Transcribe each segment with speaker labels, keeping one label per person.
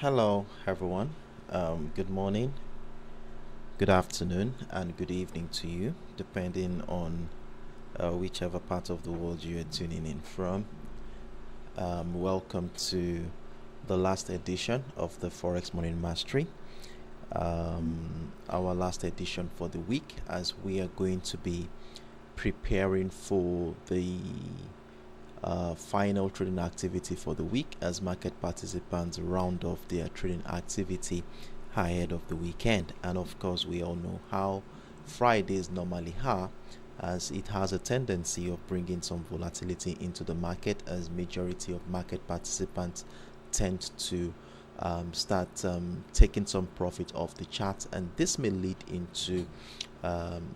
Speaker 1: Hello, everyone. Good morning, good afternoon, and good evening to you, depending on whichever part of the world you are tuning in from. Welcome to the last edition of the Forex Morning Mastery. Our last edition for the week, as we are going to be preparing for the final trading activity for the week as market participants round off their trading activity ahead of the weekend. And of course, we all know how Fridays normally are, as it has a tendency of bringing some volatility into the market, as majority of market participants tend to start taking some profit off the chart, and this may lead into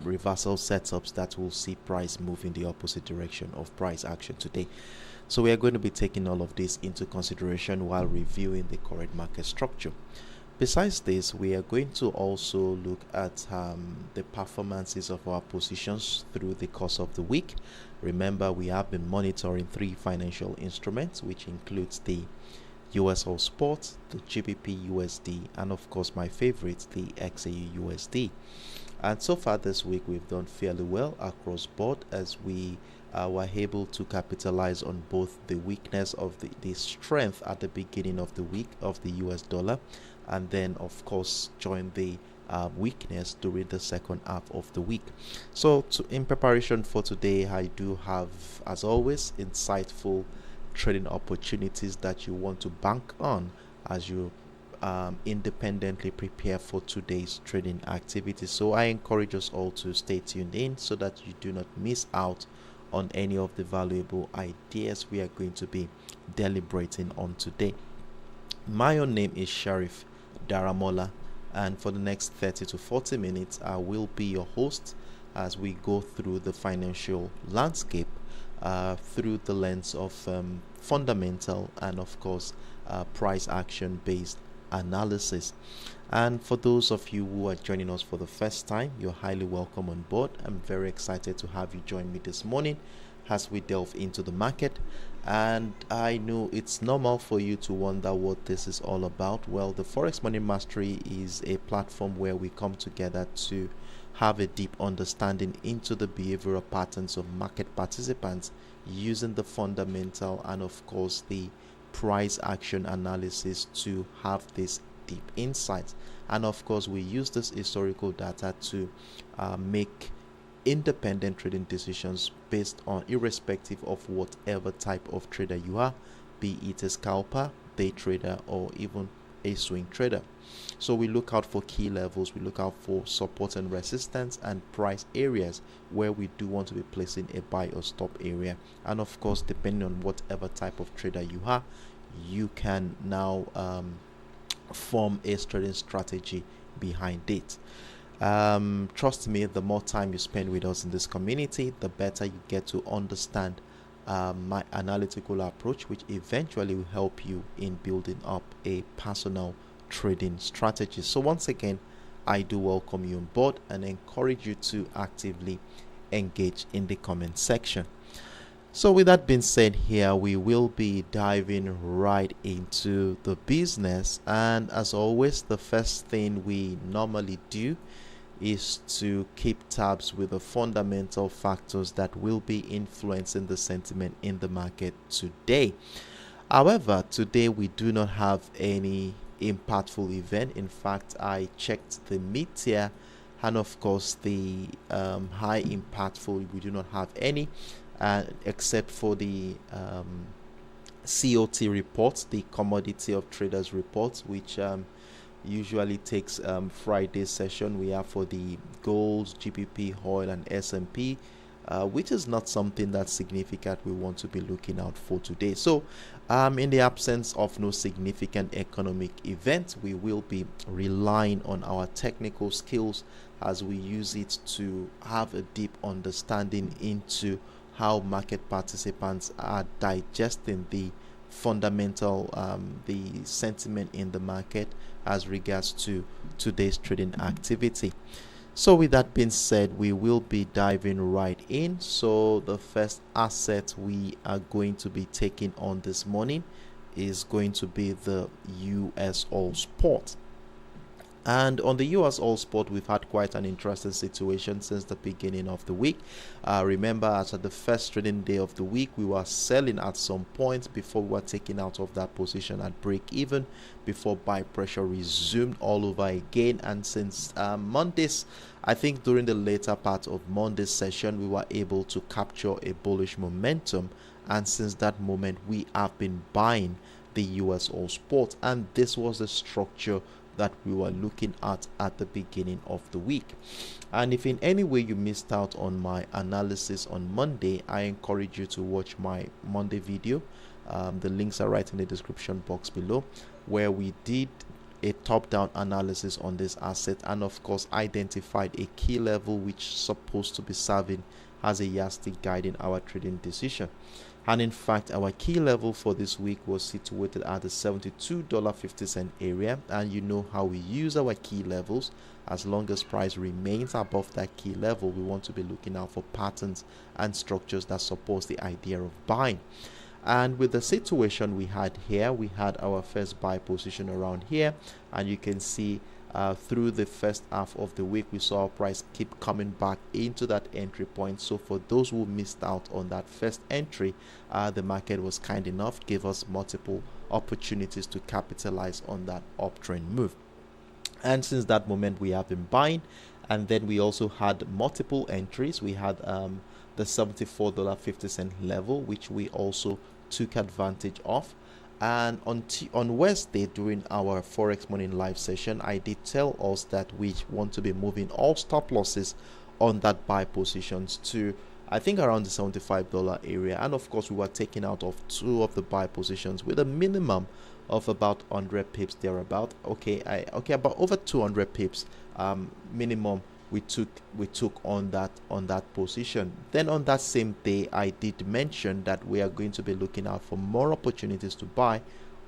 Speaker 1: reversal setups that will see price move in the opposite direction of price action today. So we are going to be taking all of this into consideration while reviewing the current market structure. Besides this, we are going to also look at the performances of our positions through the course of the week. Remember, we have been monitoring three financial instruments, which includes the USOILSPOT, the GBPUSD, and of course my favorite, the XAUUSD. And so far this week, we've done fairly well across board, as we were able to capitalize on both the weakness of the strength at the beginning of the week of the US dollar, and then of course join the weakness during the second half of the week. So in preparation for today, I do have, as always, insightful trading opportunities that you want to bank on as you independently prepare for today's trading activity. So I encourage us all to stay tuned in so that you do not miss out on any of the valuable ideas we are going to be deliberating on today. My own name is Sharif Daramola, and for the next 30 to 40 minutes, I will be your host as we go through the financial landscape through the lens of fundamental and, of course, price action based analysis. And for those of you who are joining us for the first time, you're highly welcome on board. I'm very excited to have you join me this morning as we delve into the market. And I know it's normal for you to wonder what this is all about. Well, the Forex Money Mastery is a platform where we come together to have a deep understanding into the behavioral patterns of market participants using the fundamental and, of course, the price action analysis to have this deep insights. And of course, we use this historical data to make independent trading decisions based on, irrespective of whatever type of trader you are, be it a scalper, day trader, or even a swing trader. So we look out for key levels, we look out for support and resistance, and price areas where we do want to be placing a buy or stop area. And of course, depending on whatever type of trader you are, you can now form a trading strategy behind it. Trust me, the more time you spend with us in this community, the better you get to understand my analytical approach, which eventually will help you in building up a personal trading strategy. So once again, I do welcome you on board and encourage you to actively engage in the comment section. So with that being said, here we will be diving right into the business, and as always, the first thing we normally do is to keep tabs with the fundamental factors that will be influencing the sentiment in the market today. However, today we do not have any impactful event. In fact, I checked the mid-tier, and of course the high impactful, we do not have any, except for the COT reports, the Commodity of Traders reports, which usually takes Friday session. We have for the gold, GBP, oil, and S&P, which is not something that's significant we want to be looking out for today. So in the absence of no significant economic event, we will be relying on our technical skills as we use it to have a deep understanding into how market participants are digesting the fundamental, the sentiment in the market as regards to today's trading activity. So with that being said, we will be diving right in. So the first asset we are going to be taking on this morning is going to be the USOILSPOT. And on the USOILSPOT, we've had quite an interesting situation since the beginning of the week. Remember, as at the first trading day of the week, we were selling at some point before we were taken out of that position at break even, before buy pressure resumed all over again. And since Monday's, I think during the later part of Monday's session, we were able to capture a bullish momentum. And since that moment, we have been buying the USOILSPOT, and this was the structure that we were looking at the beginning of the week. And if in any way you missed out on my analysis on Monday, I encourage you to watch my Monday video. The links are right in the description box below, where we did a top-down analysis on this asset and of course identified a key level which is supposed to be serving as a yardstick guiding our trading decision. And in fact, our key level for this week was situated at the $72.50 area. And you know how we use our key levels. As long as price remains above that key level, we want to be looking out for patterns and structures that support the idea of buying. And with the situation we had here, we had our first buy position around here, and you can see through the first half of the week, we saw our price keep coming back into that entry point. So for those who missed out on that first entry, the market was kind enough, gave us multiple opportunities to capitalize on that uptrend move. And since that moment, we have been buying. And then we also had multiple entries. We had the $74.50 level, which we also took advantage of. And on Wednesday, during our Forex Morning Live session, I did tell us that we want to be moving all stop losses on that buy positions to, I think, around the $75 area. And of course, we were taking out of 2 of the buy positions with a minimum of about 100 pips thereabout. Okay, about over 200 pips minimum we took on that position. Then on that same day, I did mention that we are going to be looking out for more opportunities to buy,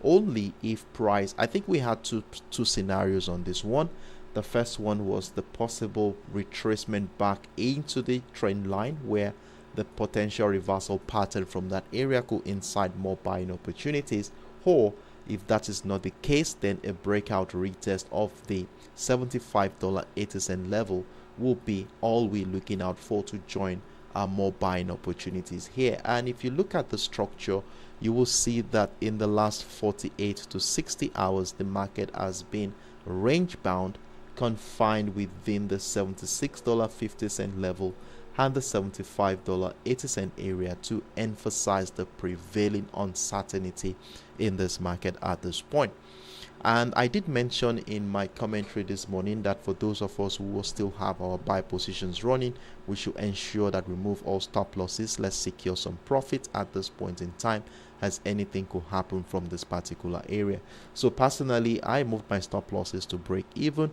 Speaker 1: only if price, I think we had two scenarios on this one. The first one was the possible retracement back into the trend line, where the potential reversal pattern from that area could incite more buying opportunities, or if that is not the case, then a breakout retest of the $75.80 level will be all we're looking out for to join more buying opportunities here. And if you look at the structure, you will see that in the last 48 to 60 hours, the market has been range bound, confined within the $76.50 level and the $75.80 area, to emphasize the prevailing uncertainty in this market at this point. And I did mention in my commentary this morning that for those of us who will still have our buy positions running, we should ensure that we move all stop losses. Let's secure some profit at this point in time, as anything could happen from this particular area. So personally, I moved my stop losses to break even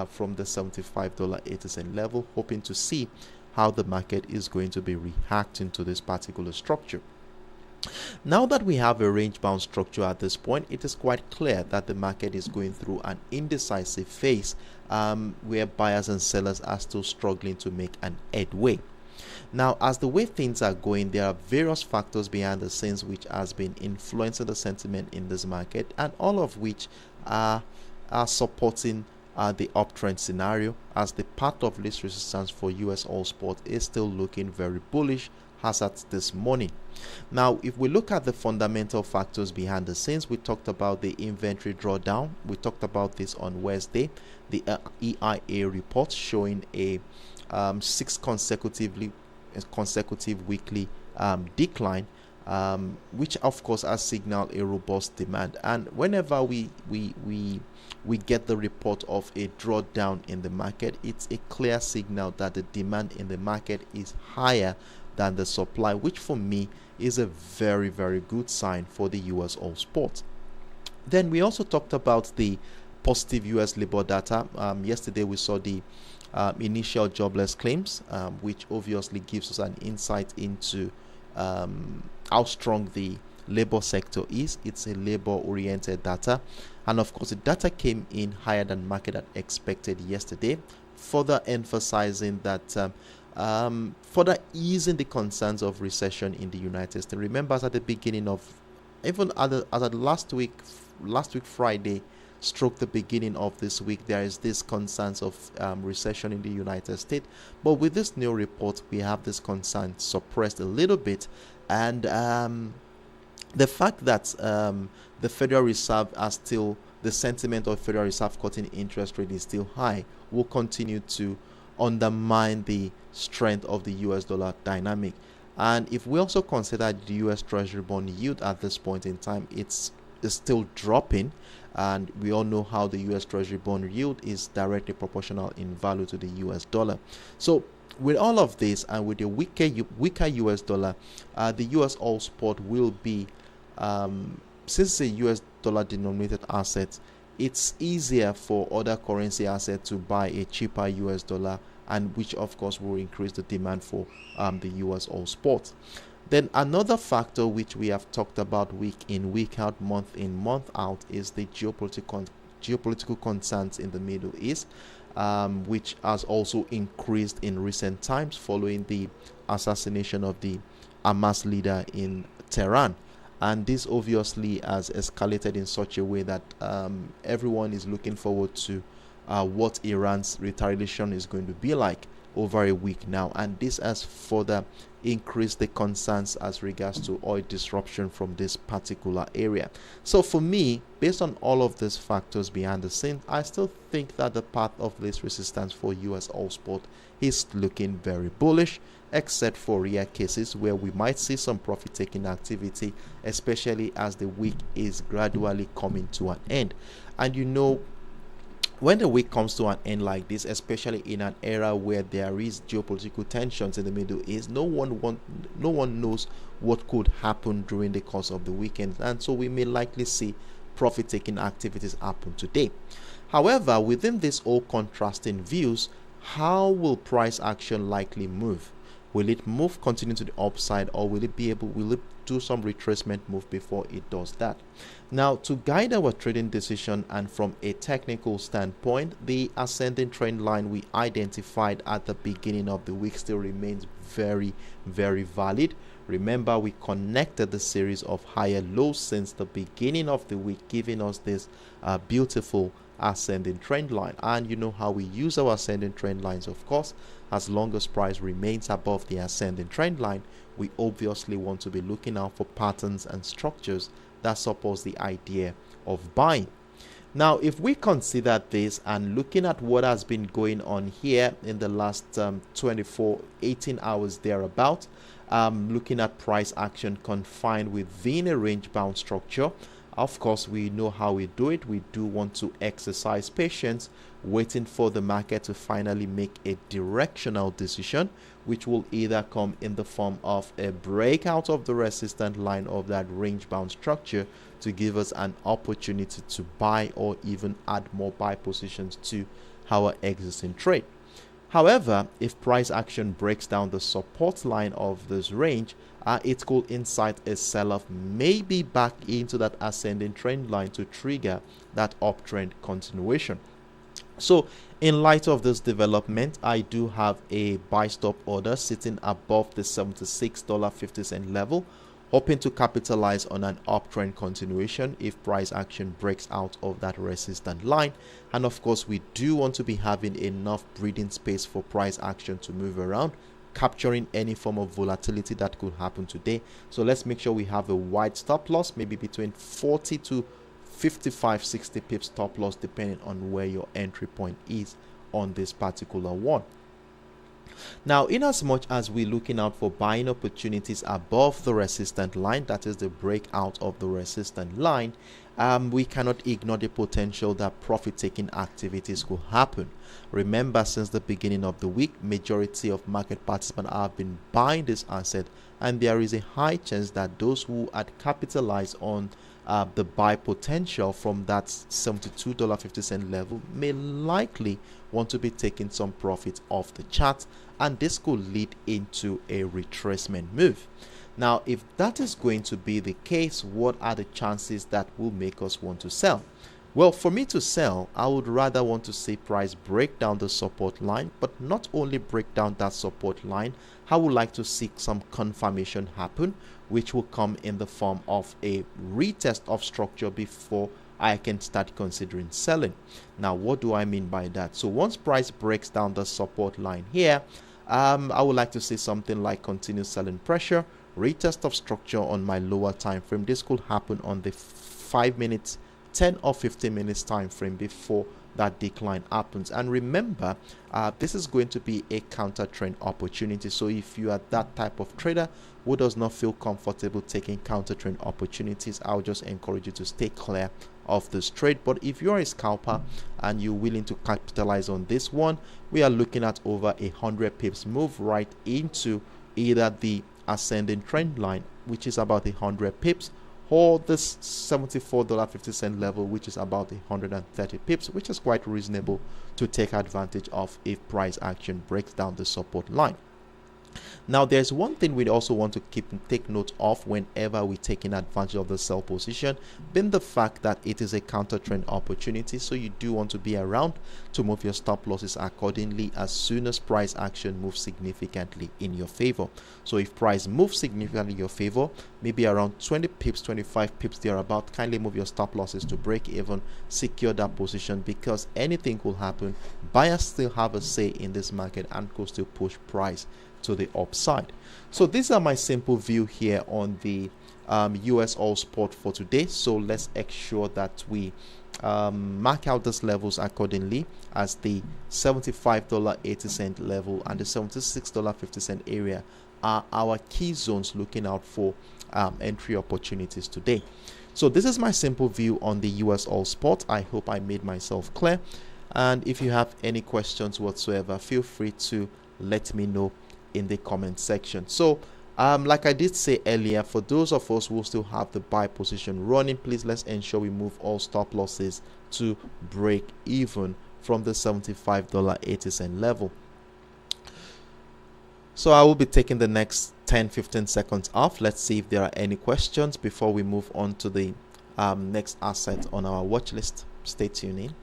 Speaker 1: from the $75.80 level, hoping to see how the market is going to be reacting to this particular structure. Now that we have a range bound structure at this point, it is quite clear that the market is going through an indecisive phase where buyers and sellers are still struggling to make an headway. Now, as the way things are going, there are various factors behind the scenes which has been influencing the sentiment in this market, and all of which are supporting the uptrend scenario, as the path of least resistance for USOILSPOT is still looking very bullish as at this morning. Now, if we look at the fundamental factors behind the scenes, we talked about the inventory drawdown. We talked about this on Wednesday. The EIA report showing a 6 consecutive weekly decline, which of course has signaled a robust demand. And whenever we get the report of a drawdown in the market, it's a clear signal that the demand in the market is higher than the supply, which for me is a very, very good sign for the USOILSPOT. Then we also talked about the positive US labor data. Yesterday we saw the initial jobless claims, which obviously gives us an insight into how strong the labor sector is. It's a labor oriented data, and of course the data came in higher than market had expected yesterday, further emphasizing that further easing the concerns of recession in the United States. Remember, at the beginning of even at the last week Friday stroke the beginning of this week, there is this concerns of recession in the United States. But with this new report, we have this concern suppressed a little bit, and the fact that the Federal Reserve are still, the sentiment of Federal Reserve cutting interest rate is still high, will continue to undermine the strength of the US dollar dynamic. And if we also consider the US Treasury bond yield at this point in time, it's still dropping, and we all know how the US Treasury bond yield is directly proportional in value to the US dollar. So with all of this, and with the weaker US dollar, the USOILSPOT will be, since it's a US dollar denominated asset, it's easier for other currency assets to buy a cheaper US dollar, and which of course will increase the demand for the USOILSPOT. Then another factor which we have talked about week in, week out, month in, month out, is the geopolitical concerns in the Middle East, which has also increased in recent times following the assassination of the Hamas leader in Tehran. And this obviously has escalated in such a way that everyone is looking forward to what Iran's retaliation is going to be like over a week now, and this has further increased the concerns as regards to oil disruption from this particular area. So for me, based on all of these factors behind the scenes, I still think that the path of least resistance for USOILSPOT is looking very bullish, except for rare cases where we might see some profit taking activity, especially as the week is gradually coming to an end. And you know, when the week comes to an end like this, especially in an era where there is geopolitical tensions in the Middle East, no one knows what could happen during the course of the weekend, and so we may likely see profit-taking activities happen today. However, within these all contrasting views, how will price action likely move? Will it continue to the upside, or will it do some retracement move before it does that? Now, to guide our trading decision, and from a technical standpoint, the ascending trend line we identified at the beginning of the week still remains very, very valid. Remember, we connected the series of higher lows since the beginning of the week, giving us this beautiful ascending trend line. And you know how we use our ascending trend lines, of course. As long as price remains above the ascending trend line, we obviously want to be looking out for patterns and structures that supports the idea of buying. Now, if we consider this and looking at what has been going on here in the last 18 hours thereabout, looking at price action confined within a range bound structure, of course, we know how we do it. We do want to exercise patience, waiting for the market to finally make a directional decision, which will either come in the form of a breakout of the resistance line of that range bound structure to give us an opportunity to buy, or even add more buy positions to our existing trade. However, if price action breaks down the support line of this range, it could incite a sell-off, maybe back into that ascending trend line to trigger that uptrend continuation. So in light of this development, I do have a buy stop order sitting above the $76.50 level, hoping to capitalize on an uptrend continuation if price action breaks out of that resistance line. And of course, we do want to be having enough breathing space for price action to move around, capturing any form of volatility that could happen today. So let's make sure we have a wide stop loss, maybe between 40 to 55-60 pips stop loss, depending on where your entry point is on this particular one. Now, in as much as we're looking out for buying opportunities above the resistance line, that is the breakout of the resistance line, we cannot ignore the potential that profit-taking activities could happen. Remember, since the beginning of the week, majority of market participants have been buying this asset, and there is a high chance that those who had capitalized on the buy potential from that $72.50 level may likely want to be taking some profit off the chart, and this could lead into a retracement move. Now, if that is going to be the case, what are the chances that will make us want to sell? Well, for me to sell, I would rather want to see price break down the support line, but not only break down that support line, I would like to see some confirmation happen, which will come in the form of a retest of structure before I can start considering selling. Now, what do I mean by that? So once price breaks down the support line here, I would like to see something like continuous selling pressure, retest of structure on my lower time frame. This could happen on the 5 minutes, 10 or 15 minutes time frame before that decline happens. And remember, this is going to be a counter trend opportunity. So if you are that type of trader who does not feel comfortable taking counter trend opportunities, I'll just encourage you to stay clear of this trade. But if you're a scalper and you're willing to capitalize on this one, we are looking at over 100 pips move right into either the ascending trend line, which is about 100 pips, or this $74.50 level, which is about 130 pips, which is quite reasonable to take advantage of if price action breaks down the support line. Now, there's one thing we also want to take note of whenever we're taking advantage of the sell position, being the fact that it is a counter trend opportunity. So you do want to be around to move your stop losses accordingly as soon as price action moves significantly in your favor. So if price moves significantly in your favor, maybe around 20 pips, 25 pips thereabout, kindly move your stop losses to break even, secure that position, because anything could happen. Buyers still have a say in this market and could still push price to the upside. So these are my simple view here on the USOILSPOT for today. So let's ensure that we mark out these levels accordingly, as the $75.80 level and the $76.50 area are our key zones looking out for entry opportunities today. So this is my simple view on the USOILSPOT. I hope I made myself clear, and if you have any questions whatsoever, feel free to let me know in the comment section. So like I did say earlier, for those of us who still have the buy position running, please let's ensure we move all stop losses to break even from the $75.80 level. So I will be taking the next 10-15 seconds off. Let's see if there are any questions before we move on to the next asset on our watch list. Stay tuned in.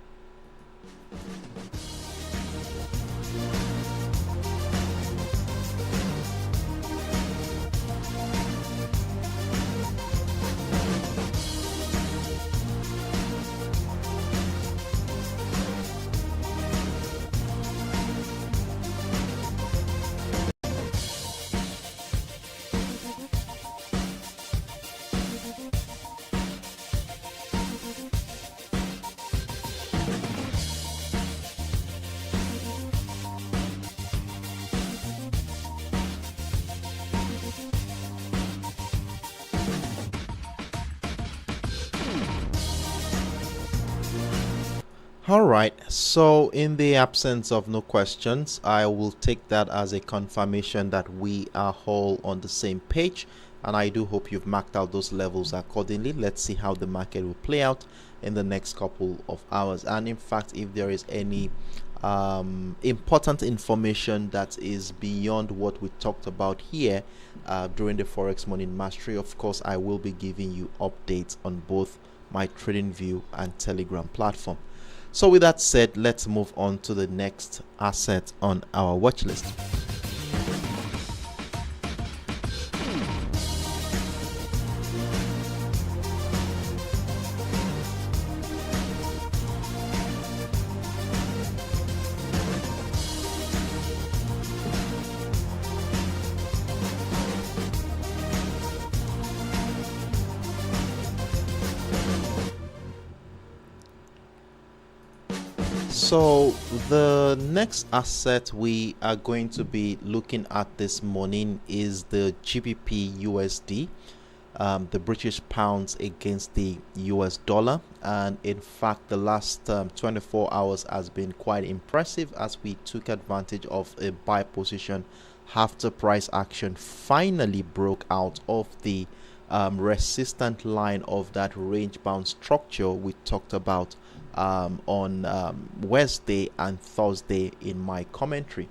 Speaker 1: Alright, so in the absence of no questions, I will take that as a confirmation that we are all on the same page, and I do hope you've marked out those levels accordingly. Let's see how the market will play out in the next couple of hours. And in fact, if there is any important information that is beyond what we talked about here during the Forex Morning Mastery, of course I will be giving you updates on both my TradingView and Telegram platform. So with that said, let's move on to the next asset on our watch list. So the next asset we are going to be looking at this morning is the GBPUSD, the British pounds against the US dollar. And in fact, the last 24 hours has been quite impressive, as we took advantage of a buy position after price action finally broke out of the resistant line of that range bound structure we talked about on Wednesday and Thursday in my commentary.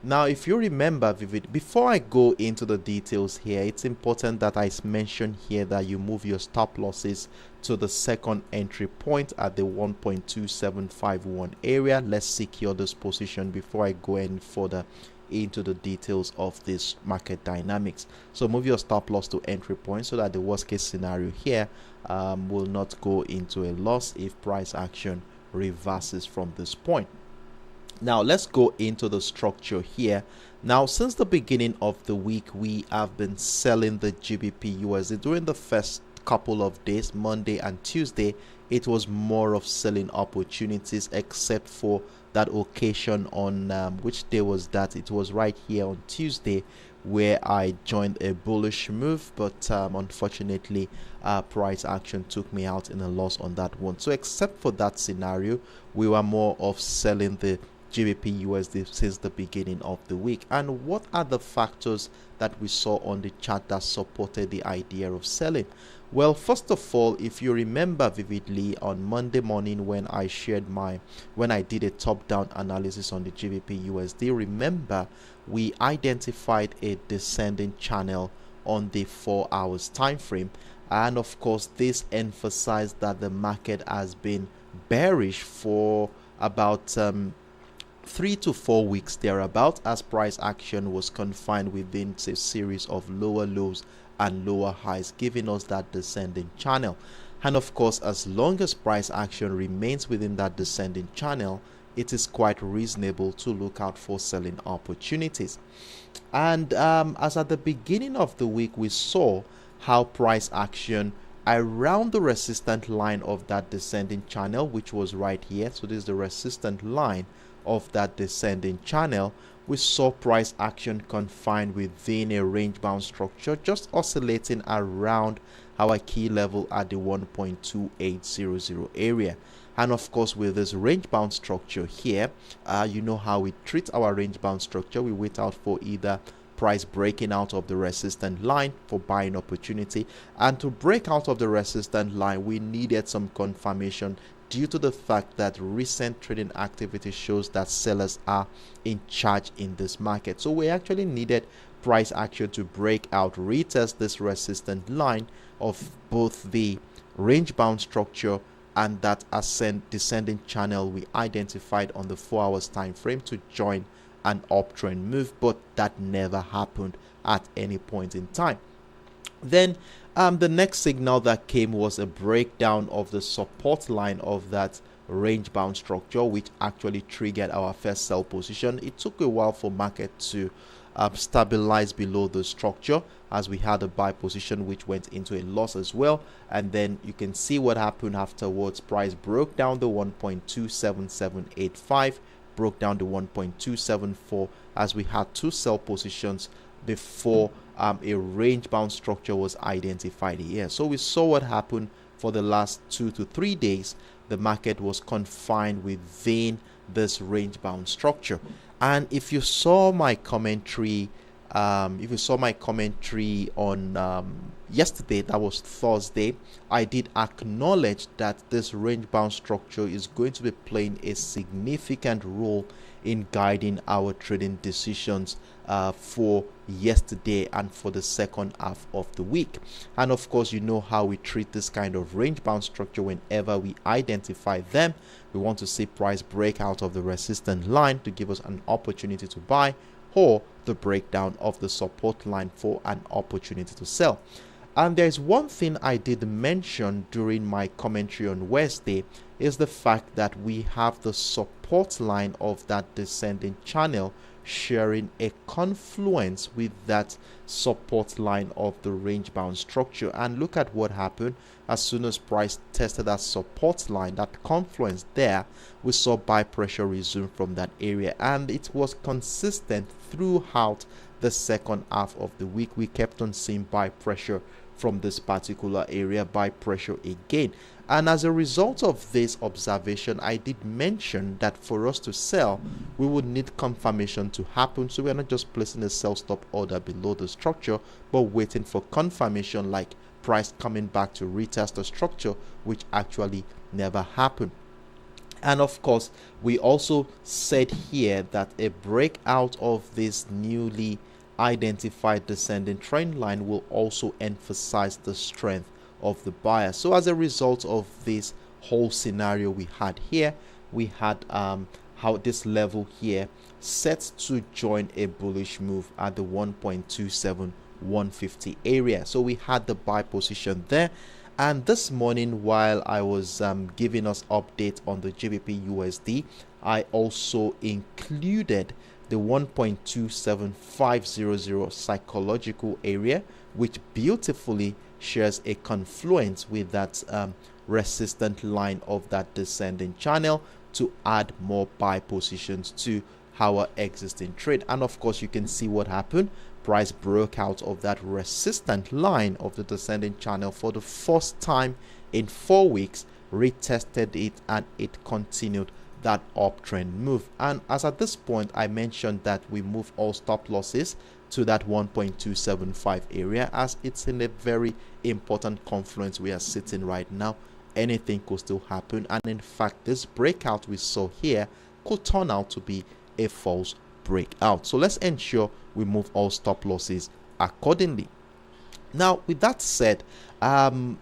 Speaker 1: Now, if you remember, Vivid, before I go into the details here, it's important that I mention here that you move your stop losses to the second entry point at the 1.2751 area. Let's secure this position before I go any further into the details of this market dynamics. So move your stop loss to entry point so that the worst case scenario here will not go into a loss if price action reverses from this point. Now let's go into the structure here. Now, since the beginning of the week, we have been selling the GBPUSD. During the first couple of days, Monday and Tuesday, it was more of selling opportunities, except for that occasion on which day was that? It was right here on Tuesday where I joined a bullish move, but unfortunately price action took me out in a loss on that one. So except for that scenario, we were more of selling the GBPUSD since the beginning of the week. And what are the factors that we saw on the chart that supported the idea of selling? Well, first of all, if you remember vividly on Monday morning when I did a top-down analysis on the GBPUSD, remember we identified a descending channel on the 4 hours time frame, and of course this emphasized that the market has been bearish for about 3 to 4 weeks thereabout, as price action was confined within a series of lower lows and lower highs, giving us that descending channel. And of course, as long as price action remains within that descending channel, it is quite reasonable to look out for selling opportunities. And as at the beginning of the week, we saw how price action around the resistant line of that descending channel, which was right here. So this is the resistant line of that descending channel. We saw price action confined within a range bound structure, just oscillating around our key level at the 1.2800 area. And of course, with this range bound structure here, you know how we treat our range bound structure. We wait out for either price breaking out of the resistant line for buying opportunity, and to break out of the resistant line, we needed some confirmation due to the fact that recent trading activity shows that sellers are in charge in this market. So we actually needed price action to break out, retest this resistant line of both the range bound structure and that descending channel we identified on the 4 hours time frame to join an uptrend move, but that never happened at any point in time. Then the next signal that came was a breakdown of the support line of that range bound structure, which actually triggered our first sell position. It took a while for market to stabilize below the structure, as we had a buy position which went into a loss as well. And then you can see what happened afterwards. Price broke down the 1.27785, broke down the 1.274, as we had two sell positions before a range bound structure was identified here. So we saw what happened for the last 2 to 3 days. The market was confined within this range bound structure. And if you saw my commentary on yesterday, that was Thursday, I did acknowledge that this range bound structure is going to be playing a significant role in guiding our trading decisions for yesterday and for the second half of the week. And of course, you know how we treat this kind of range bound structure. Whenever we identify them, we want to see price break out of the resistance line to give us an opportunity to buy, or the breakdown of the support line for an opportunity to sell. And there's one thing I did mention during my commentary on Wednesday, is the fact that we have the support line of that descending channel sharing a confluence with that support line of the range bound structure. And look at what happened. As soon as price tested that support line, that confluence there, we saw buy pressure resume from that area, and it was consistent throughout the second half of the week. We kept on seeing buy pressure from this particular area, buy pressure again. And as a result of this observation, I did mention that for us to sell, we would need confirmation to happen. So we're not just placing a sell stop order below the structure, but waiting for confirmation, like price coming back to retest the structure, which actually never happened. And of course, we also said here that a breakout of this newly identified descending trend line will also emphasize the strength of the buyer. So as a result of this whole scenario we had here, we had how this level here set to join a bullish move at the 1.27150 area. So we had the buy position there. And this morning, while I was giving us update on the GBPUSD, I also included the 1.27500 psychological area, which beautifully shares a confluence with that resistant line of that descending channel to add more buy positions to our existing trade. And of course, you can see what happened. Price broke out of that resistant line of the descending channel for the first time in 4 weeks, retested it, and it continued that uptrend move. And as at this point, I mentioned that we move all stop losses to that 1.275 area, as it's in a very important confluence we are sitting right now. Anything could still happen, and in fact, this breakout we saw here could turn out to be a false breakout. So let's ensure we move all stop losses accordingly. Now, with that said, there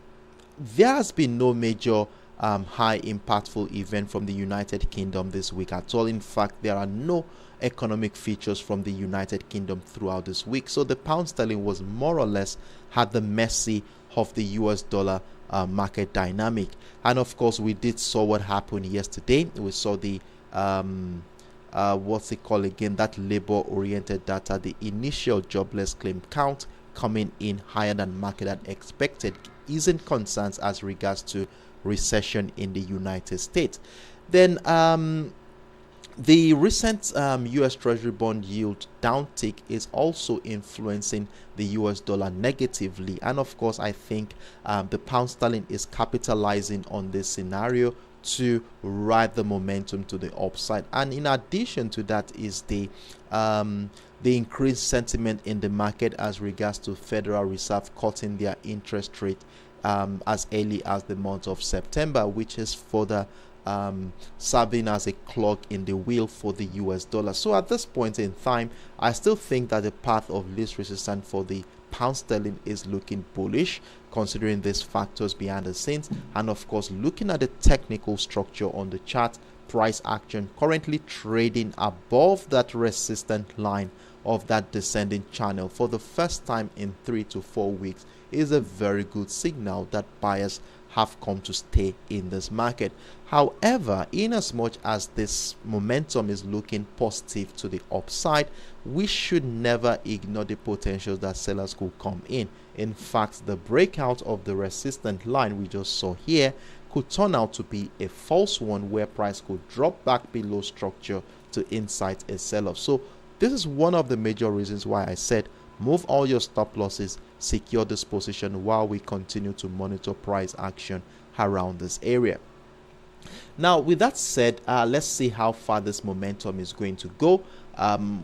Speaker 1: has been no major high impactful event from the United Kingdom this week at all. In fact, there are no economic features from the United Kingdom throughout this week. So the pound sterling was more or less at the mercy of the US dollar market dynamic. And of course, we did saw what happened yesterday. We saw the what's it called again, that labor oriented data, the initial jobless claim count coming in higher than market had expected, easing concerns as regards to recession in the United States. Then the recent US Treasury bond yield downtick is also influencing the US dollar negatively, and of course I think the pound sterling is capitalizing on this scenario to ride the momentum to the upside. And in addition to that is the increased sentiment in the market as regards to Federal Reserve cutting their interest rate as early as the month of September, which is further serving as a clog in the wheel for the US dollar. So at this point in time, I still think that the path of least resistance for the pound sterling is looking bullish, considering these factors behind the scenes. And of course, looking at the technical structure on the chart, price action currently trading above that resistant line of that descending channel for the first time in 3 to 4 weeks is a very good signal that buyers have come to stay in this market. However, in as much as this momentum is looking positive to the upside, we should never ignore the potential that sellers could come in. In fact, the breakout of the resistant line we just saw here could turn out to be a false one, where price could drop back below structure to incite a sell-off. So this is one of the major reasons why I said move all your stop losses, secure this position while we continue to monitor price action around this area. Now, with that said, let's see how far this momentum is going to go.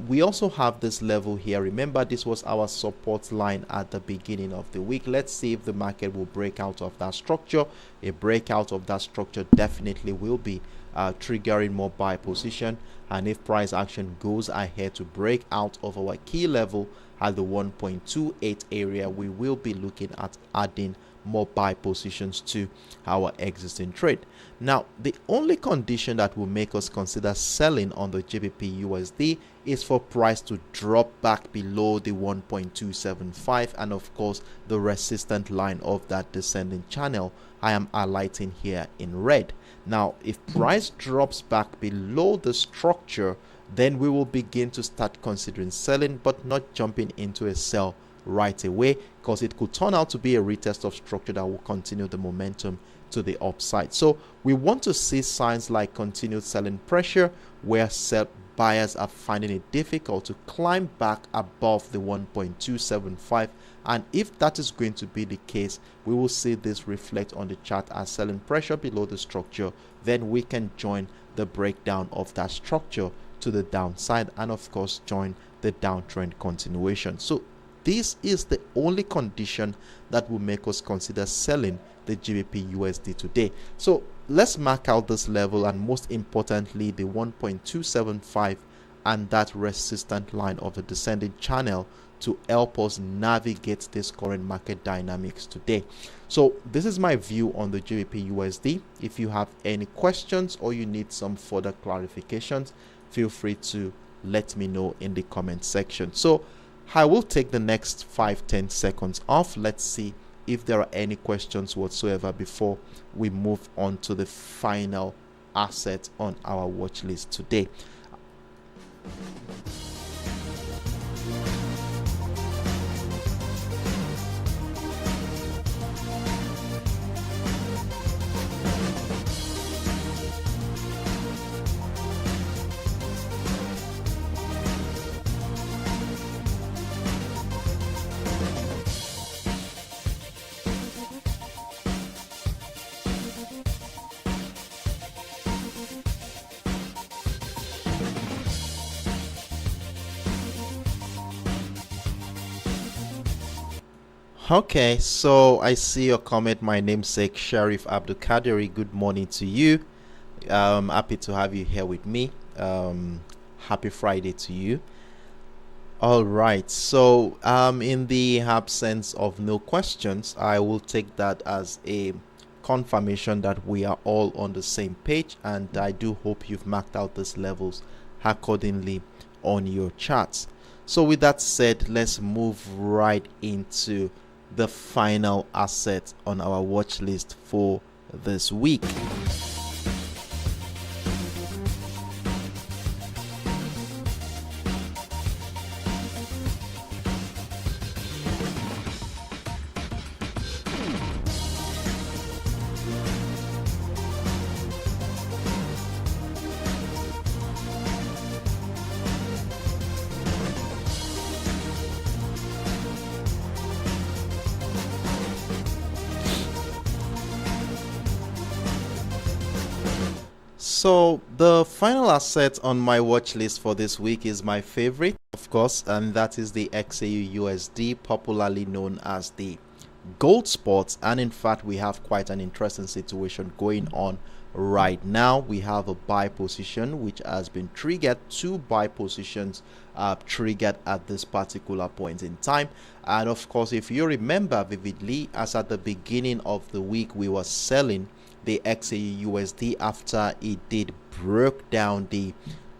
Speaker 1: We also have this level here. Remember, this was our support line at the beginning of the week. Let's see if the market will break out of that structure. A breakout of that structure definitely will be triggering more buy position. And if price action goes ahead to break out of our key level at the 1.28 area, we will be looking at adding more buy positions to our existing trade. Now, the only condition that will make us consider selling on the GBPUSD is for price to drop back below the 1.275 and of course the resistant line of that descending channel I am highlighting here in red. Now, if price drops back below the structure, then we will begin to start considering selling, but not jumping into a sell right away, because it could turn out to be a retest of structure that will continue the momentum to the upside. So we want to see signs like continued selling pressure, where buyers are finding it difficult to climb back above the 1.275, and if that is going to be the case, we will see this reflect on the chart as selling pressure below the structure. Then we can join the breakdown of that structure to the downside and of course join the downtrend continuation. So this is the only condition that will make us consider selling the GBPUSD today. So let's mark out this level, and most importantly the 1.275 and that resistant line of the descending channel to help us navigate this current market dynamics today. So this is my view on the GBPUSD. If you have any questions or you need some further clarifications, feel free to let me know in the comment section. So I will take the next 5-10 seconds off. Let's see if there are any questions whatsoever before we move on to the final asset on our watch list today. Okay, so I see your comment, my namesake Sharif Abdul Kadiri. Good morning to you. Happy to have you here with me. Happy Friday to you. All right, so in the absence of no questions, I will take that as a confirmation that we are all on the same page, and I do hope you've marked out these levels accordingly on your charts. So with that said, let's move right into the final asset on our watch list for this week. So the final asset on my watch list for this week is my favorite, of course, and that is the XAUUSD, popularly known as the gold spot. And in fact, we have quite an interesting situation going on right now. We have a buy position which has been triggered, two buy positions triggered at this particular point in time. And of course, if you remember vividly, as at the beginning of the week we were selling the XAUUSD after it did broke down the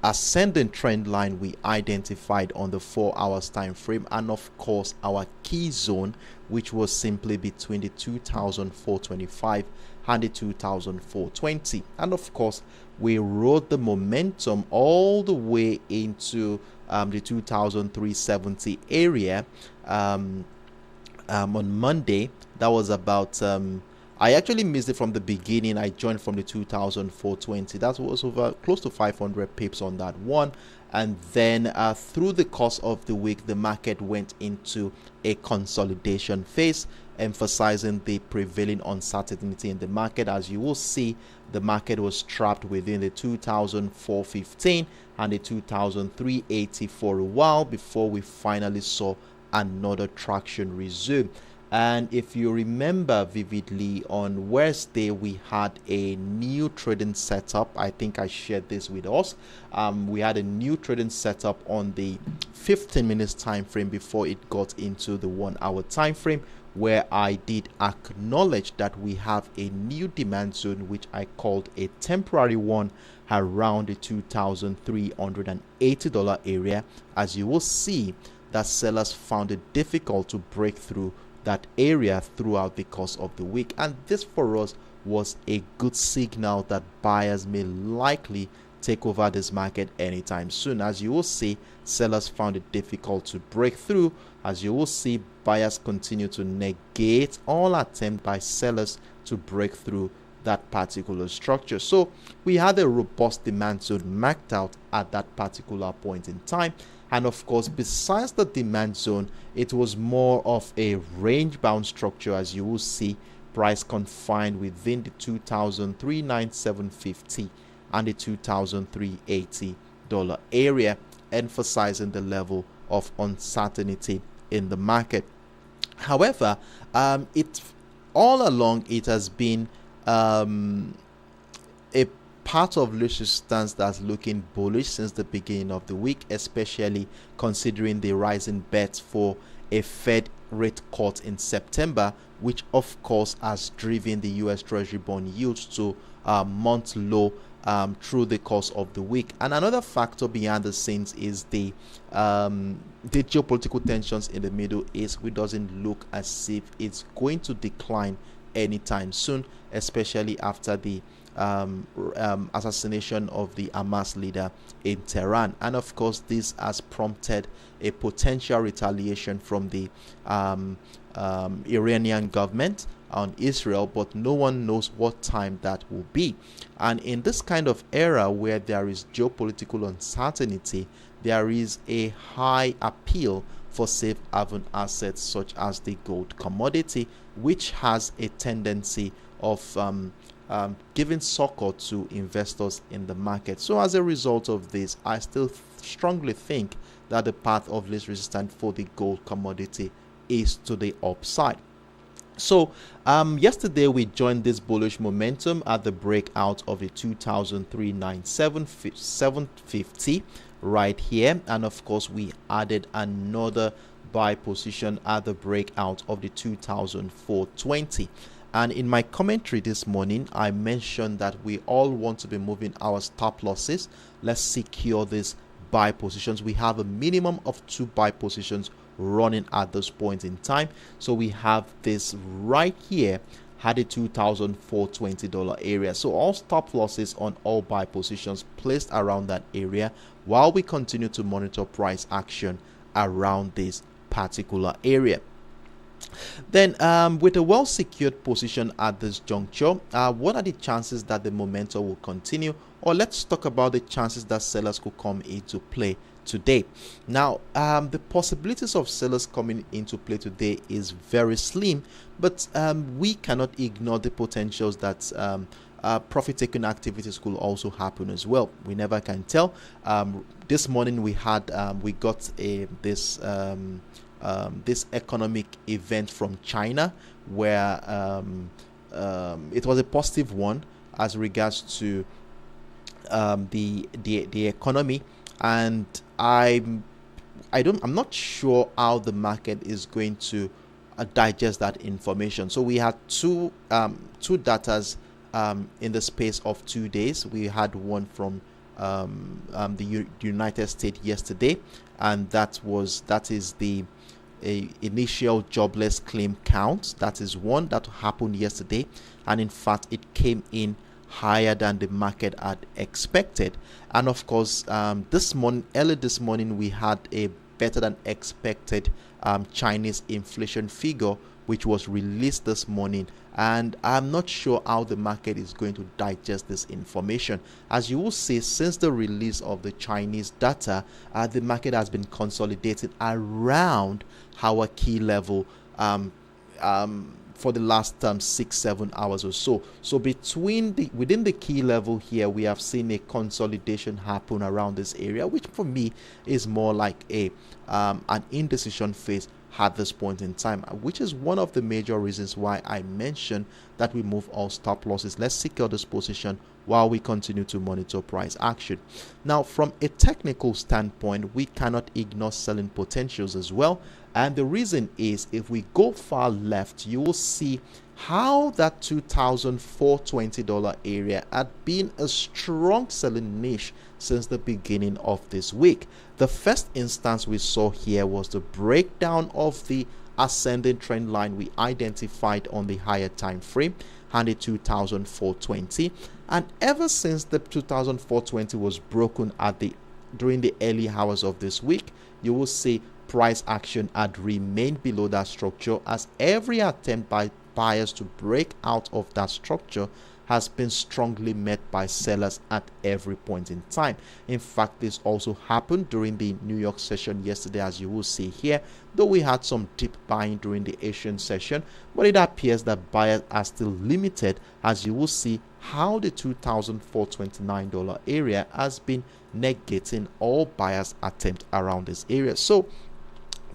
Speaker 1: ascending trend line we identified on the 4 hours time frame, and of course our key zone, which was simply between the 2,425 and the 2,420. And of course we rode the momentum all the way into the 2,370 area on Monday. That was about I actually missed it from the beginning. I joined from the 2,420. That was over close to 500 pips on that one. And then through the course of the week, the market went into a consolidation phase, emphasizing the prevailing uncertainty in the market. As you will see, the market was trapped within the 2,415 and the 2,380 for a while before we finally saw another traction resume. And if you remember vividly, on Wednesday we had a new trading setup. I think I shared this with us. We had a new trading setup on the 15 minutes time frame before it got into the 1 hour time frame, where I did acknowledge that we have a new demand zone, which I called a temporary one, around the $2,380 area. As you will see, that sellers found it difficult to break through that area throughout the course of the week, and this for us was a good signal that buyers may likely take over this market anytime soon. As you will see, sellers found it difficult to break through. As you will see, buyers continue to negate all attempt by sellers to break through that particular structure. So we had a robust demand zone marked out at that particular point in time. And of course, besides the demand zone, it was more of a range bound structure. As you will see, price confined within the 2,397.50 and the $2,380 area, emphasizing the level of uncertainty in the market. However, it all along it has been a part of resistance that's looking bullish since the beginning of the week, especially considering the rising bets for a Fed rate cut in September, which of course has driven the US Treasury bond yields to month low through the course of the week. And another factor behind the scenes is the geopolitical tensions in the Middle East, which doesn't look as if it's going to decline anytime soon, especially after the assassination of the Hamas leader in Tehran. And of course, this has prompted a potential retaliation from the Iranian government on Israel, but no one knows what time that will be. And in this kind of era where there is geopolitical uncertainty, there is a high appeal for safe haven assets such as the gold commodity, which has a tendency of giving succor to investors in the market. So as a result of this, I still strongly think that the path of least resistance for the gold commodity is to the upside. So yesterday we joined this bullish momentum at the breakout of the 2003.9750 right here, and of course we added another buy position at the breakout of the 2004.20. And in my commentary this morning, I mentioned that we all want to be moving our stop losses. Let's secure these buy positions. We have a minimum of 2 buy positions running at this point in time. So we have this right here at the $2,420 area. So all stop losses on all buy positions placed around that area, while we continue to monitor price action around this particular area. Then with a well secured position at this juncture, what are the chances that the momentum will continue? Or let's talk about the chances that sellers could come into play today. Now the possibilities of sellers coming into play today is very slim, but we cannot ignore the potentials that profit taking activities could also happen as well. We never can tell. This morning we had we got this economic event from China, where it was a positive one as regards to the economy, and I'm not sure how the market is going to digest that information. So we had two datas in the space of 2 days. We had one from the United States yesterday, and that is the initial jobless claim count. That is one that happened yesterday, and in fact it came in higher than the market had expected. And of course, early this morning we had a better than expected Chinese inflation figure, which was released this morning, and I'm not sure how the market is going to digest this information. As you will see, since the release of the Chinese data, the market has been consolidating around our key level for the last 6-7 hours or so. So within the key level here, we have seen a consolidation happen around this area, which for me is more like an indecision phase at this point in time, which is one of the major reasons why I mentioned that we move all stop losses. Let's secure this position while we continue to monitor price action. Now, from a technical standpoint, we cannot ignore selling potentials as well. And the reason is, if we go far left, you will see how that $2,420 area had been a strong selling niche since the beginning of this week. The first instance we saw here was the breakdown of the ascending trend line we identified on the higher time frame and the 2,420, and ever since the 2,420 was broken during the early hours of this week, you will see price action had remained below that structure, as every attempt by buyers to break out of that structure has been strongly met by sellers at every point in time. In fact, this also happened during the New York session yesterday, as you will see here, though we had some deep buying during the Asian session, but it appears that buyers are still limited, as you will see how the $2,429 area has been negating all buyers' attempt around this area. So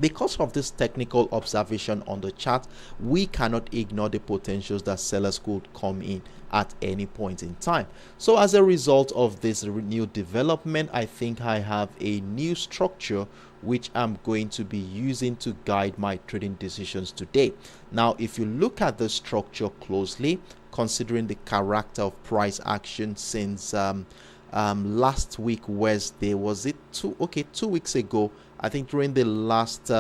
Speaker 1: Because of this technical observation on the chart, we cannot ignore the potentials that sellers could come in at any point in time. So as a result of this new development, I think I have a new structure which I'm going to be using to guide my trading decisions today. Now, if you look at the structure closely, considering the character of price action since last week Wednesday, was it 2 weeks ago, I think during the last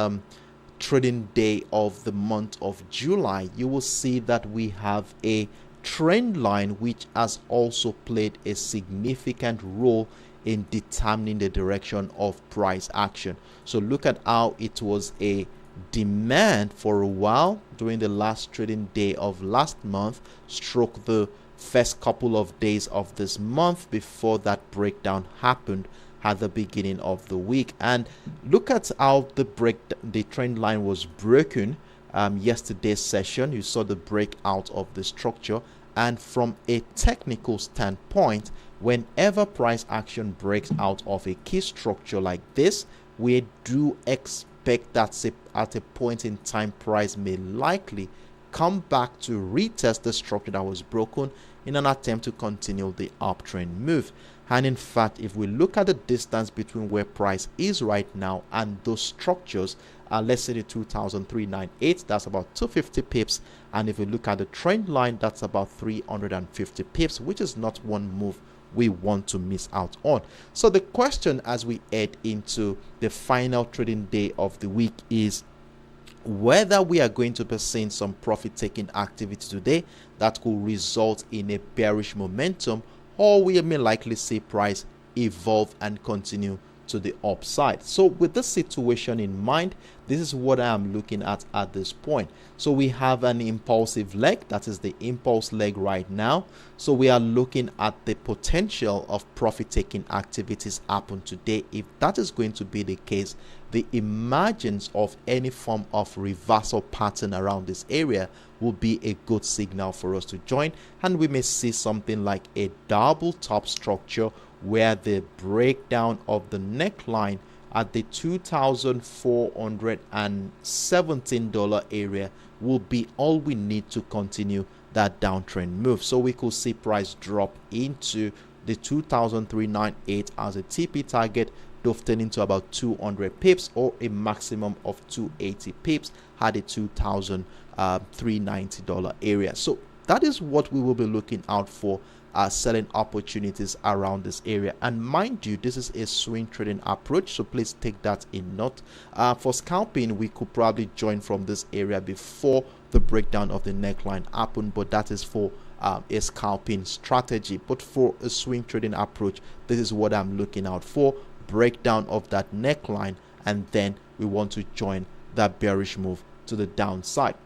Speaker 1: trading day of the month of July, you will see that we have a trend line which has also played a significant role in determining the direction of price action. So look at how it was a demand for a while during the last trading day of last month, stroke the first couple of days of this month before that breakdown happened at the beginning of the week. And look at how the trend line was broken yesterday's session. You saw the breakout of the structure, and from a technical standpoint, whenever price action breaks out of a key structure like this, we do expect that at a point in time price may likely come back to retest the structure that was broken in an attempt to continue the uptrend move. And in fact, if we look at the distance between where price is right now and those structures, let's say the 2,398, that's about 250 pips. And if we look at the trend line, that's about 350 pips, which is not one move we want to miss out on. So the question as we head into the final trading day of the week is whether we are going to be seeing some profit-taking activity today that could result in a bearish momentum, or we may likely see price evolve and continue to the upside. So with this situation in mind, this is what I am looking at this point. So we have an impulsive leg, that is the impulse leg right now. So we are looking at the potential of profit-taking activities happen today. If that is going to be the case, the emergence of any form of reversal pattern around this area will be a good signal for us to join, and we may see something like a double top structure where the breakdown of the neckline at the $2,417 area will be all we need to continue that downtrend move. So we could see price drop into the 2,398 as a TP target, dovetail into about 200 pips or a maximum of 280 pips at the $2,390 area. So that is what we will be looking out for selling opportunities around this area. And mind you, this is a swing trading approach, so please take that in note. For scalping, we could probably join from this area before the breakdown of the neckline happened, but that is for a scalping strategy. But for a swing trading approach, this is what I'm looking out for: breakdown of that neckline, and then we want to join that bearish move to the downside.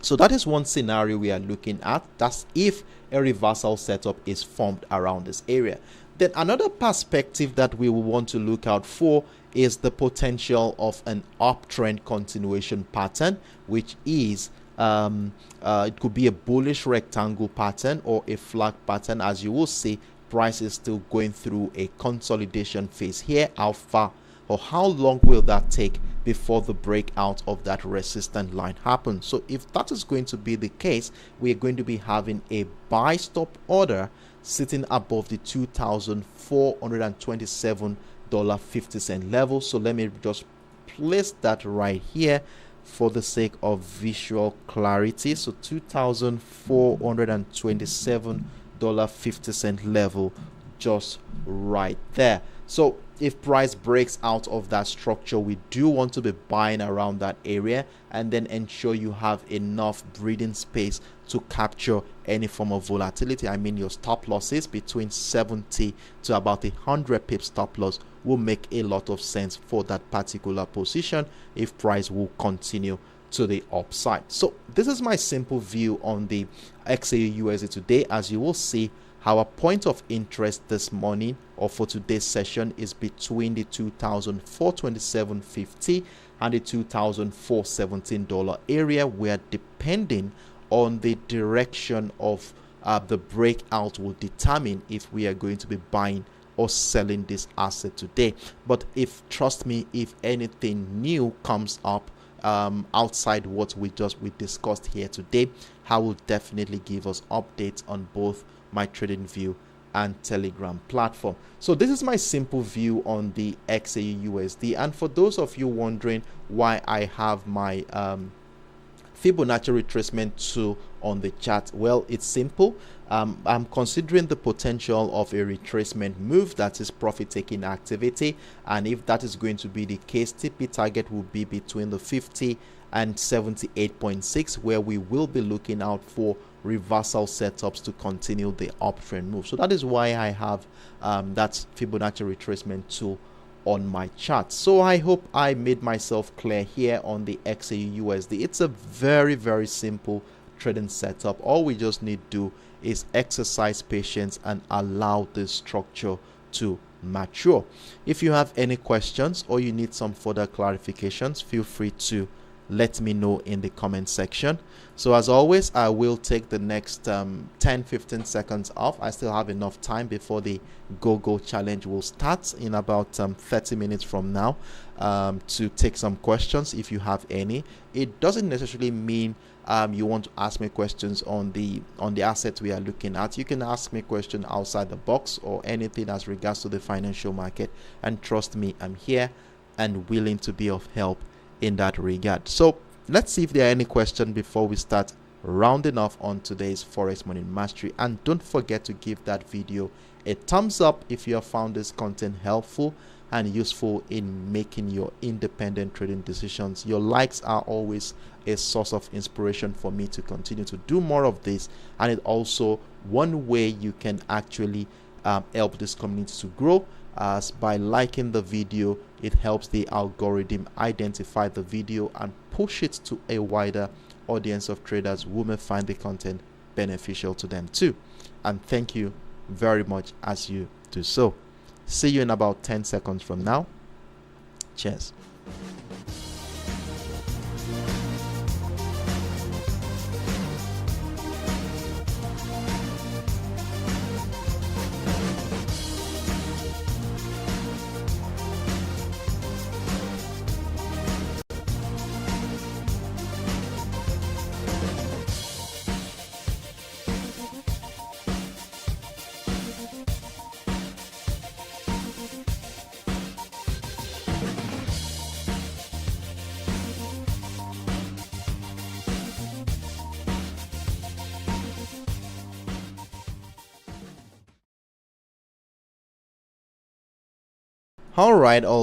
Speaker 1: So that is one scenario we are looking at. That's if a reversal setup is formed around this area. Then another perspective that we will want to look out for is the potential of an uptrend continuation pattern, which is it could be a bullish rectangle pattern or a flag pattern. As you will see, price is still going through a consolidation phase here. How far or how long will that take before the breakout of that resistance line happens? So if that is going to be the case, we are going to be having a buy stop order sitting above the $2,427.50 level. So let me just place that right here for the sake of visual clarity. So $2,427.50 level, just right there. So if price breaks out of that structure, we do want to be buying around that area and then ensure you have enough breathing space to capture any form of volatility. I mean, your stop losses between 70 to about 100 pip stop loss will make a lot of sense for that particular position if price will continue to the upside. So this is my simple view on the XAUUSD today. As you will see, our point of interest this morning or for today's session is between the $2,427.50 and the $2,417 area, where depending on the direction of the breakout will determine if we are going to be buying or selling this asset today. But trust me, if anything new comes up outside what we discussed here today, I will definitely give us updates on both my trading view and Telegram platform. So this is my simple view on the XAUUSD. And for those of you wondering why I have my Fibonacci retracement tool on the chart, well, it's simple. I'm considering the potential of a retracement move, that is profit taking activity, and if that is going to be the case, TP target will be between the 50 and 78.6, where we will be looking out for reversal setups to continue the uptrend move. So that is why I have that Fibonacci retracement tool on my chart. So I hope I made myself clear here on the XAUUSD. It's a very, very simple trading setup. All we just need to do is exercise patience and allow the structure to mature. If you have any questions or you need some further clarifications, feel free to let me know in the comment section. So as always, I will take the next 10-15 seconds off. I still have enough time before the go challenge will start in about 30 minutes from now, to take some questions if you have any. It doesn't necessarily mean you want to ask me questions on the asset we are looking at. You can ask me questions outside the box or anything as regards to the financial market, and trust me, I'm here and willing to be of help in that regard. So let's see if there are any questions before we start rounding off on today's Forex Money Mastery. And don't forget to give that video a thumbs up if you have found this content helpful and useful in making your independent trading decisions. Your likes are always a source of inspiration for me to continue to do more of this, and it also one way you can actually help this community to grow, as by liking the video. It helps the algorithm identify the video and push it to a wider audience of traders who may find the content beneficial to them too. And thank you very much as you do so. See you in about 10 seconds from now. Cheers. All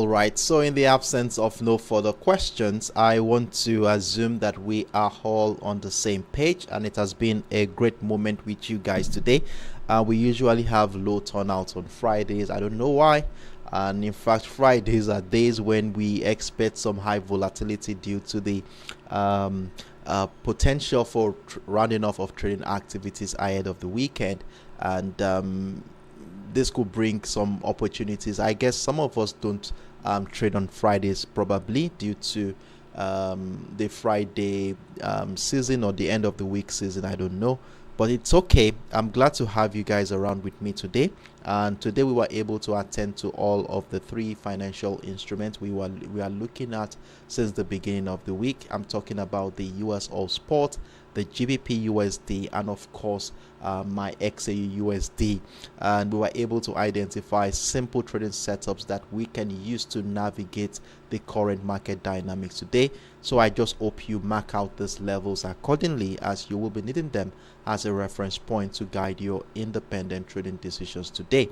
Speaker 1: right. So in the absence of no further questions, I want to assume that we are all on the same page, and it has been a great moment with you guys today. We usually have low turnout on Fridays. I don't know why. And in fact, Fridays are days when we expect some high volatility due to the potential for rounding off of trading activities ahead of the weekend. And this could bring some opportunities. I guess some of us don't trade on Fridays, probably due to the Friday season or the end of the week season. I don't know, but it's okay. I'm glad to have you guys around with me today. And today we were able to attend to all of the three financial instruments we are looking at since the beginning of the week. I'm talking about the USOILSPOT, the GBPUSD, and of course my XAUUSD. And we were able to identify simple trading setups that we can use to navigate the current market dynamics today. So I just hope you mark out these levels accordingly, as you will be needing them as a reference point to guide your independent trading decisions today.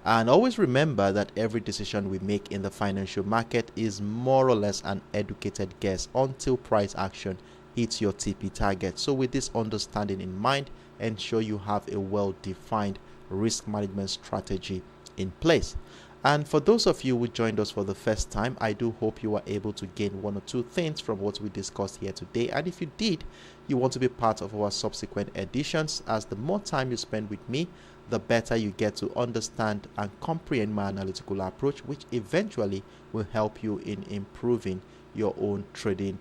Speaker 1: And always remember that every decision we make in the financial market is more or less an educated guess until price action hits your TP target. So with this understanding in mind, ensure you have a well-defined risk management strategy in place. And for those of you who joined us for the first time, I do hope you were able to gain one or two things from what we discussed here today. And if you did, you want to be part of our subsequent editions, as the more time you spend with me, the better you get to understand and comprehend my analytical approach, which eventually will help you in improving your own trading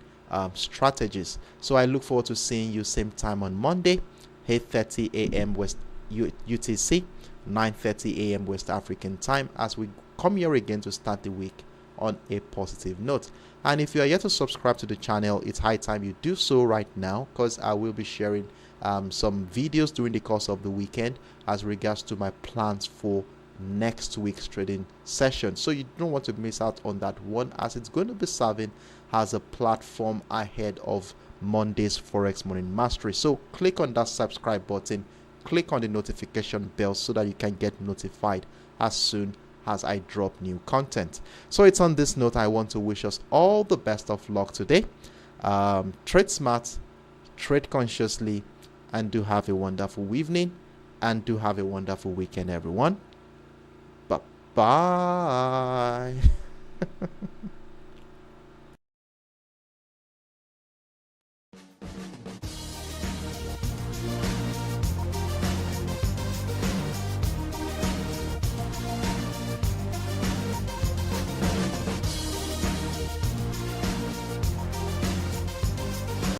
Speaker 1: strategies. So I look forward to seeing you same time on Monday, 8:30 a.m. West UTC, 9:30 a.m. West African time, as we come here again to start the week on a positive note. And if you are yet to subscribe to the channel, it's high time you do so right now, because I will be sharing some videos during the course of the weekend as regards to my plans for next week's trading session. So you don't want to miss out on that one, as it's going to be serving as a platform ahead of Monday's Forex Morning Mastery. So click on that subscribe button, click on the notification bell so that you can get notified as soon as I drop new content. So it's on this note I want to wish us all the best of luck today. Trade smart, trade consciously, and do have a wonderful evening, and do have a wonderful weekend, everyone. Bye.